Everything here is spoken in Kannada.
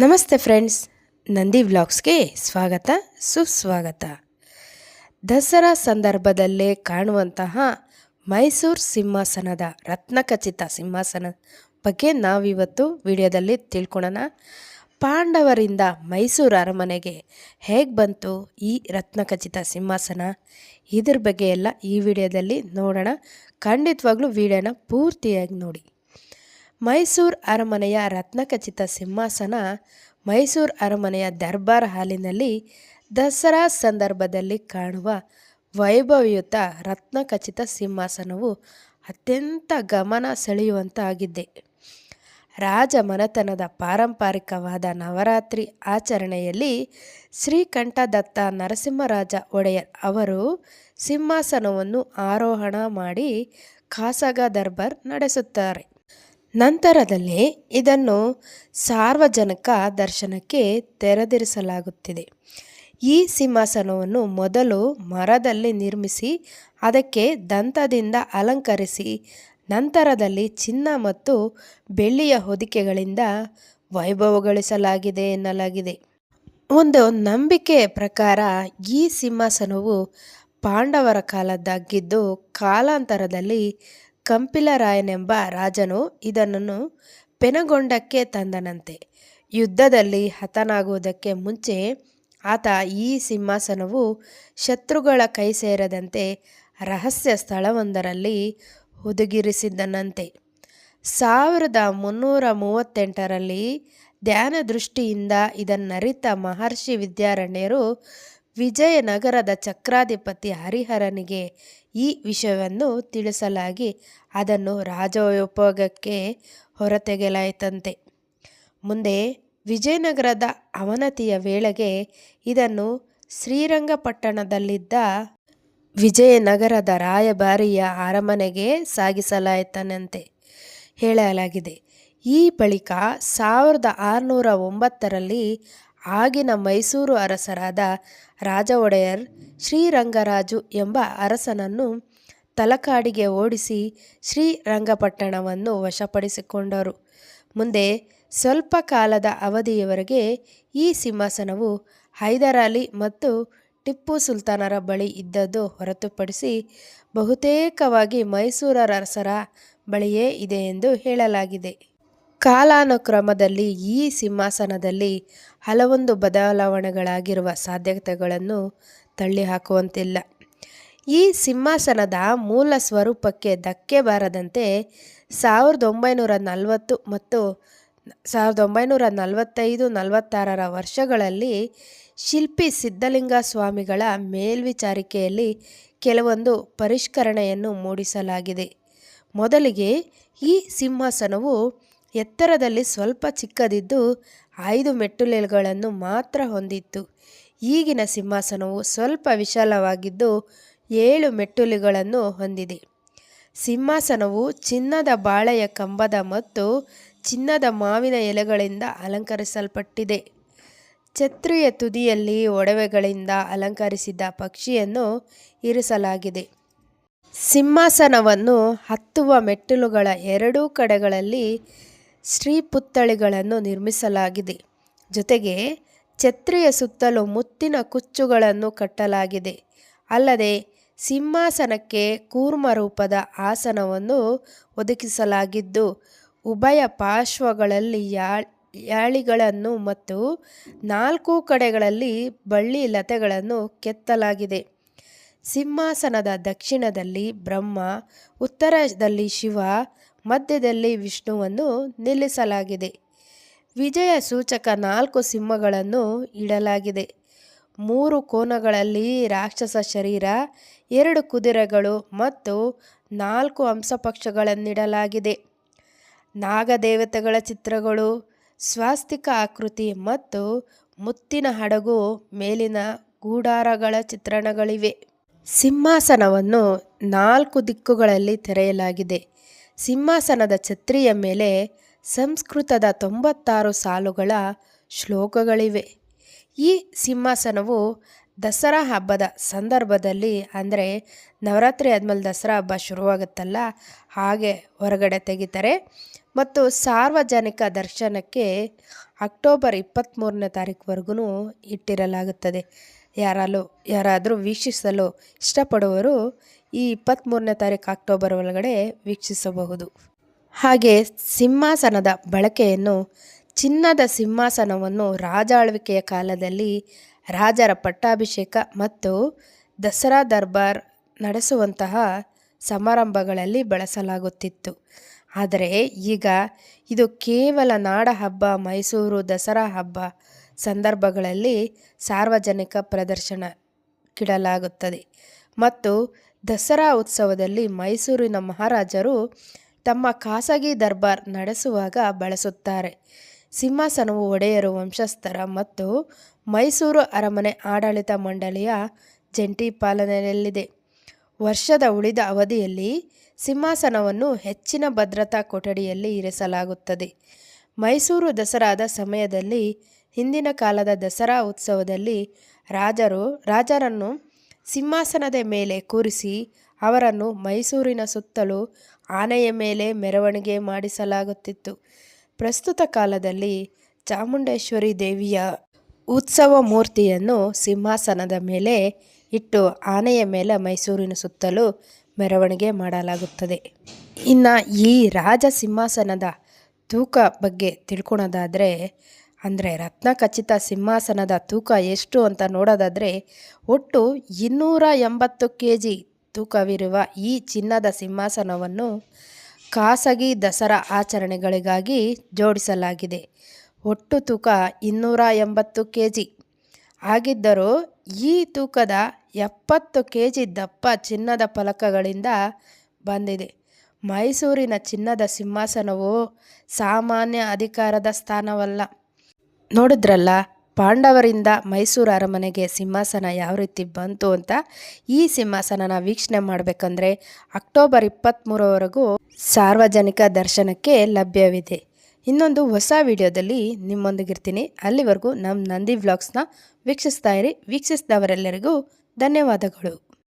ನಮಸ್ತೆ ಫ್ರೆಂಡ್ಸ್, ನಂದಿ ವ್ಲಾಗ್ಸ್ಗೆ ಸ್ವಾಗತ ಸುಸ್ವಾಗತ. ದಸರಾ ಸಂದರ್ಭದಲ್ಲೇ ಕಾಣುವಂತಹ ಮೈಸೂರು ಸಿಂಹಾಸನದ ರತ್ನಖಚಿತ ಸಿಂಹಾಸನ ಬಗ್ಗೆ ನಾವಿವತ್ತು ವಿಡಿಯೋದಲ್ಲಿ ತಿಳ್ಕೊಳ್ಳೋಣ. ಪಾಂಡವರಿಂದ ಮೈಸೂರು ಅರಮನೆಗೆ ಹೇಗೆ ಬಂತು ಈ ರತ್ನಖಚಿತ ಸಿಂಹಾಸನ, ಇದ್ರ ಬಗ್ಗೆ ಎಲ್ಲ ಈ ವಿಡಿಯೋದಲ್ಲಿ ನೋಡೋಣ. ಖಂಡಿತವಾಗ್ಲೂ ವಿಡಿಯೋನ ಪೂರ್ತಿಯಾಗಿ ನೋಡಿ. ಮೈಸೂರು ಅರಮನೆಯ ರತ್ನಖಚಿತ ಸಿಂಹಾಸನ ಮೈಸೂರು ಅರಮನೆಯ ದರ್ಬಾರ್ ಹಾಲಿನಲ್ಲಿ ದಸರಾ ಸಂದರ್ಭದಲ್ಲಿ ಕಾಣುವ ವೈಭವಯುತ ರತ್ನಖಚಿತ ಸಿಂಹಾಸನವು ಅತ್ಯಂತ ಗಮನ ಸೆಳೆಯುವಂತಾಗಿದೆ. ರಾಜ ಮನೆತನದ ಪಾರಂಪರಿಕವಾದ ನವರಾತ್ರಿ ಆಚರಣೆಯಲ್ಲಿ ಶ್ರೀಕಂಠದತ್ತ ನರಸಿಂಹರಾಜ ಒಡೆಯರ್ ಅವರು ಸಿಂಹಾಸನವನ್ನು ಆರೋಹಣ ಮಾಡಿ ಖಾಸಗ ದರ್ಬಾರ್ ನಡೆಸುತ್ತಾರೆ. ನಂತರದಲ್ಲಿ ಇದನ್ನು ಸಾರ್ವಜನಿಕ ದರ್ಶನಕ್ಕೆ ತೆರೆದಿರಿಸಲಾಗುತ್ತಿದೆ. ಈ ಸಿಂಹಾಸನವನ್ನು ಮೊದಲು ಮರದಲ್ಲಿ ನಿರ್ಮಿಸಿ ಅದಕ್ಕೆ ದಂತದಿಂದ ಅಲಂಕರಿಸಿ ನಂತರದಲ್ಲಿ ಚಿನ್ನ ಮತ್ತು ಬೆಳ್ಳಿಯ ಹೊದಿಕೆಗಳಿಂದ ವೈಭವಗೊಳಿಸಲಾಗಿದೆ ಎನ್ನಲಾಗಿದೆ. ಒಂದು ನಂಬಿಕೆ ಪ್ರಕಾರ ಈ ಸಿಂಹಾಸನವು ಪಾಂಡವರ ಕಾಲದ್ದಾಗಿದ್ದು ಕಾಲಾಂತರದಲ್ಲಿ ಕಂಪಿಲರಾಯನೆಂಬ ರಾಜನು ಇದನ್ನು ಪೆನುಗೊಂಡಕ್ಕೆ ತಂದನಂತೆ. ಯುದ್ಧದಲ್ಲಿ ಹತನಾಗುವುದಕ್ಕೆ ಮುಂಚೆ ಆತ ಈ ಸಿಂಹಾಸನವು ಶತ್ರುಗಳ ಕೈ ಸೇರದಂತೆ ರಹಸ್ಯ ಸ್ಥಳವೊಂದರಲ್ಲಿ ಹುದುಗಿರಿಸಿದ್ದನಂತೆ. 1338ರಲ್ಲಿ ಧ್ಯಾನ ದೃಷ್ಟಿಯಿಂದ ಇದನ್ನರಿತ ಮಹರ್ಷಿ ವಿದ್ಯಾರಣ್ಯರು ವಿಜಯನಗರದ ಚಕ್ರಾಧಿಪತಿ ಹರಿಹರನಿಗೆ ಈ ವಿಷಯವನ್ನು ತಿಳಿಸಲಾಗಿ ಅದನ್ನು ರಾಜೋಪಯೋಗಕ್ಕೆ ಹೊರತೆಗೆಯಲಾಯಿತಂತೆ. ಮುಂದೆ ವಿಜಯನಗರದ ಅವನತಿಯ ವೇಳೆಗೆ ಇದನ್ನು ಶ್ರೀರಂಗಪಟ್ಟಣದಲ್ಲಿದ್ದ ವಿಜಯನಗರದ ರಾಯಭಾರಿಯ ಅರಮನೆಗೆ ಸಾಗಿಸಲಾಯಿತಂತೆ ಹೇಳಲಾಗಿದೆ. ಈ ಬಳಿಕ 1609ರಲ್ಲಿ ಆಗಿನ ಮೈಸೂರು ಅರಸರಾದ ರಾಜ ಒಡೆಯರ್ ಶ್ರೀರಂಗರಾಜು ಎಂಬ ಅರಸನನ್ನು ತಲಕಾಡಿಗೆ ಓಡಿಸಿ ಶ್ರೀರಂಗಪಟ್ಟಣವನ್ನು ವಶಪಡಿಸಿಕೊಂಡರು. ಮುಂದೆ ಸ್ವಲ್ಪ ಕಾಲದ ಅವಧಿಯವರೆಗೆ ಈ ಸಿಂಹಾಸನವು ಹೈದರಾಲಿ ಮತ್ತು ಟಿಪ್ಪು ಸುಲ್ತಾನರ ಬಳಿ ಇದ್ದದ್ದು ಹೊರತುಪಡಿಸಿ ಬಹುತೇಕವಾಗಿ ಮೈಸೂರು ಅರಸರ ಬಳಿಯೇ ಇದೆ ಎಂದು ಹೇಳಲಾಗಿದೆ. ಕಾಲಾನುಕ್ರಮದಲ್ಲಿ ಈ ಸಿಂಹಾಸನದಲ್ಲಿ ಹಲವೊಂದು ಬದಲಾವಣೆಗಳಾಗಿರುವ ಸಾಧ್ಯತೆಗಳನ್ನು ತಳ್ಳಿಹಾಕುವಂತಿಲ್ಲ. ಈ ಸಿಂಹಾಸನದ ಮೂಲ ಸ್ವರೂಪಕ್ಕೆ ಧಕ್ಕೆ ಬಾರದಂತೆ 1940 ಮತ್ತು 1945-46ರ ವರ್ಷಗಳಲ್ಲಿ ಶಿಲ್ಪಿ ಸಿದ್ಧಲಿಂಗ ಸ್ವಾಮಿಗಳ ಮೇಲ್ವಿಚಾರಿಕೆಯಲ್ಲಿ ಕೆಲವೊಂದು ಪರಿಷ್ಕರಣೆಯನ್ನು ಮೂಡಿಸಲಾಗಿದೆ. ಮೊದಲಿಗೆ ಈ ಸಿಂಹಾಸನವು ಎತ್ತರದಲ್ಲಿ ಸ್ವಲ್ಪ ಚಿಕ್ಕದಿದ್ದು 5 ಮೆಟ್ಟಲುಗಳನ್ನು ಮಾತ್ರ ಹೊಂದಿತ್ತು. ಈಗಿನ ಸಿಂಹಾಸನವು ಸ್ವಲ್ಪ ವಿಶಾಲವಾಗಿದ್ದು 7 ಮೆಟ್ಟಲುಗಳನ್ನು ಹೊಂದಿದೆ. ಸಿಂಹಾಸನವು ಚಿನ್ನದ ಬಾಳೆಯ ಕಂಬದ ಮತ್ತು ಚಿನ್ನದ ಮಾವಿನ ಎಲೆಗಳಿಂದ ಅಲಂಕರಿಸಲ್ಪಟ್ಟಿದೆ. ಛತ್ರಿಯ ತುದಿಯಲ್ಲಿ ಒಡವೆಗಳಿಂದ ಅಲಂಕರಿಸಿದ ಪಕ್ಷಿಯನ್ನು ಇರಿಸಲಾಗಿದೆ. ಸಿಂಹಾಸನವನ್ನು ಹತ್ತುವ ಮೆಟ್ಟಲುಗಳ ಎರಡೂ ಕಡೆಗಳಲ್ಲಿ ಶ್ರೀಪುತ್ಥಳಿಗಳನ್ನು ನಿರ್ಮಿಸಲಾಗಿದೆ. ಜೊತೆಗೆ ಛತ್ರಿಯ ಸುತ್ತಲೂ ಮುತ್ತಿನ ಕುಚ್ಚುಗಳನ್ನು ಕಟ್ಟಲಾಗಿದೆ. ಅಲ್ಲದೆ ಸಿಂಹಾಸನಕ್ಕೆ ಕೂರ್ಮ ರೂಪದ ಆಸನವನ್ನು ಒದಗಿಸಲಾಗಿದ್ದು ಉಭಯ ಪಾರ್ಶ್ವಗಳಲ್ಲಿ ಯಾಳಿಗಳನ್ನು ಮತ್ತು 4 ಕಡೆಗಳಲ್ಲಿ ಬಳ್ಳಿ ಲತೆಗಳನ್ನು ಕೆತ್ತಲಾಗಿದೆ. ಸಿಂಹಾಸನದ ದಕ್ಷಿಣದಲ್ಲಿ ಬ್ರಹ್ಮ, ಉತ್ತರದಲ್ಲಿ ಶಿವ, ಮಧ್ಯದಲ್ಲಿ ವಿಷ್ಣುವನ್ನು ನಿಲ್ಲಿಸಲಾಗಿದೆ. ವಿಜಯ ಸೂಚಕ 4 ಸಿಂಹಗಳನ್ನು ಇಡಲಾಗಿದೆ. 3 ಕೋನಗಳಲ್ಲಿ ರಾಕ್ಷಸ ಶರೀರ, 2 ಕುದುರೆಗಳು ಮತ್ತು 4 ಹಂಸಪಕ್ಷಗಳನ್ನಿಡಲಾಗಿದೆ. ನಾಗದೇವತೆಗಳ ಚಿತ್ರಗಳು, ಸ್ವಾಸ್ತಿಕ ಆಕೃತಿ ಮತ್ತು ಮುತ್ತಿನ ಹಡಗು ಮೇಲಿನ ಗೂಢಾರಗಳ ಚಿತ್ರಣಗಳಿವೆ. ಸಿಂಹಾಸನವನ್ನು 4 ದಿಕ್ಕುಗಳಲ್ಲಿ ತೆರೆಯಲಾಗಿದೆ. ಸಿಂಹಾಸನದ ಛತ್ರಿಯ ಮೇಲೆ ಸಂಸ್ಕೃತದ 96 ಸಾಲುಗಳ ಶ್ಲೋಕಗಳಿವೆ. ಈ ಸಿಂಹಾಸನವು ದಸರಾ ಹಬ್ಬದ ಸಂದರ್ಭದಲ್ಲಿ, ಅಂದರೆ ನವರಾತ್ರಿ ಆದಮೇಲೆ ದಸರಾ ಹಬ್ಬ ಶುರುವಾಗುತ್ತಲ್ಲ, ಹಾಗೆ ಹೊರಗಡೆ ತೆಗಿತಾರೆ. ಮತ್ತು ಸಾರ್ವಜನಿಕ ದರ್ಶನಕ್ಕೆ ಅಕ್ಟೋಬರ್ 23ನೇ ತಾರೀಕುವರೆಗೂ ಇಟ್ಟಿರಲಾಗುತ್ತದೆ. ಯಾರಾದರೂ ವೀಕ್ಷಿಸಲು ಇಷ್ಟಪಡುವವರು ಈ 23ನೇ ತಾರೀಕು ಅಕ್ಟೋಬರ್ ಒಳಗಡೆ ವೀಕ್ಷಿಸಬಹುದು. ಹಾಗೆ ಸಿಂಹಾಸನದ ಬಳಕೆಯನ್ನು ಚಿನ್ನದ ಸಿಂಹಾಸನವನ್ನು ರಾಜ ಆಳ್ವಿಕೆಯ ಕಾಲದಲ್ಲಿ ರಾಜರ ಪಟ್ಟಾಭಿಷೇಕ ಮತ್ತು ದಸರಾ ದರ್ಬಾರ್ ನಡೆಸುವಂತಹ ಸಮಾರಂಭಗಳಲ್ಲಿ ಬಳಸಲಾಗುತ್ತಿತ್ತು. ಆದರೆ ಈಗ ಇದು ಕೇವಲ ನಾಡ ಹಬ್ಬ, ಮೈಸೂರು ದಸರಾ ಹಬ್ಬ ಸಂದರ್ಭಗಳಲ್ಲಿ ಸಾರ್ವಜನಿಕ ಪ್ರದರ್ಶನಕ್ಕಿಡಲಾಗುತ್ತದೆ. ಮತ್ತು ದಸರಾ ಉತ್ಸವದಲ್ಲಿ ಮೈಸೂರಿನ ಮಹಾರಾಜರು ತಮ್ಮ ಖಾಸಗಿ ದರ್ಬಾರ್ ನಡೆಸುವಾಗ ಬಳಸುತ್ತಾರೆ. ಸಿಂಹಾಸನವು ಒಡೆಯರು ವಂಶಸ್ಥರ ಮತ್ತು ಮೈಸೂರು ಅರಮನೆ ಆಡಳಿತ ಮಂಡಳಿಯ ಜಂಟಿ ಪಾಲನೆಯಲ್ಲಿದೆ. ವರ್ಷದ ಉಳಿದ ಅವಧಿಯಲ್ಲಿ ಸಿಂಹಾಸನವನ್ನು ಹೆಚ್ಚಿನ ಭದ್ರತಾ ಕೊಠಡಿಯಲ್ಲಿ ಇರಿಸಲಾಗುತ್ತದೆ. ಮೈಸೂರು ದಸರಾದ ಸಮಯದಲ್ಲಿ ಹಿಂದಿನ ಕಾಲದ ದಸರಾ ಉತ್ಸವದಲ್ಲಿ ರಾಜರನ್ನು ಸಿಂಹಾಸನದ ಮೇಲೆ ಕೂರಿಸಿ ಅವರನ್ನು ಮೈಸೂರಿನ ಸುತ್ತಲೂ ಆನೆಯ ಮೇಲೆ ಮೆರವಣಿಗೆ ಮಾಡಿಸಲಾಗುತ್ತಿತ್ತು. ಪ್ರಸ್ತುತ ಕಾಲದಲ್ಲಿ ಚಾಮುಂಡೇಶ್ವರಿ ದೇವಿಯ ಉತ್ಸವ ಮೂರ್ತಿಯನ್ನು ಸಿಂಹಾಸನದ ಮೇಲೆ ಇಟ್ಟು ಆನೆಯ ಮೇಲೆ ಮೈಸೂರಿನ ಸುತ್ತಲೂ ಮೆರವಣಿಗೆ ಮಾಡಲಾಗುತ್ತದೆ. ಇನ್ನು ಈ ರಾಜ ಸಿಂಹಾಸನದ ತೂಕ ಬಗ್ಗೆ ತಿಳ್ಕೊಳೋದಾದರೆ, ಅಂದರೆ ರತ್ನಖಚಿತ ಸಿಂಹಾಸನದ ತೂಕ ಎಷ್ಟು ಅಂತ ನೋಡೋದಾದರೆ, ಒಟ್ಟು 280 kg ತೂಕವಿರುವ ಈ ಚಿನ್ನದ ಸಿಂಹಾಸನವನ್ನು ಖಾಸಗಿ ದಸರಾ ಆಚರಣೆಗಳಿಗಾಗಿ ಜೋಡಿಸಲಾಗಿದೆ. ಒಟ್ಟು ತೂಕ 280 kg ಆಗಿದ್ದರೂ ಈ ತೂಕದ 70 kg ದಪ್ಪ ಚಿನ್ನದ ಫಲಕಗಳಿಂದ ಬಂದಿದೆ. ಮೈಸೂರಿನ ಚಿನ್ನದ ಸಿಂಹಾಸನವು ಸಾಮಾನ್ಯ ಅಧಿಕಾರದ ಸ್ಥಾನವಲ್ಲ. ನೋಡಿದ್ರಲ್ಲ, ಪಾಂಡವರಿಂದ ಮೈಸೂರು ಅರಮನೆಗೆ ಸಿಂಹಾಸನ ಯಾವ ರೀತಿ ಬಂತು ಅಂತ. ಈ ಸಿಂಹಾಸನನ ವೀಕ್ಷಣೆ ಮಾಡಬೇಕಂದ್ರೆ ಅಕ್ಟೋಬರ್ 23ರವರೆಗೂ ಸಾರ್ವಜನಿಕ ದರ್ಶನಕ್ಕೆ ಲಭ್ಯವಿದೆ. ಇನ್ನೊಂದು ಹೊಸ ವಿಡಿಯೋದಲ್ಲಿ ನಿಮ್ಮೊಂದಿಗಿರ್ತೀನಿ. ಅಲ್ಲಿವರೆಗೂ ನಮ್ಮ ನಂದಿ ವ್ಲಾಗ್ಸ್ನ ವೀಕ್ಷಿಸ್ತಾ ಇರಿ. ವೀಕ್ಷಿಸಿದವರೆಲ್ಲರಿಗೂ ಧನ್ಯವಾದಗಳು.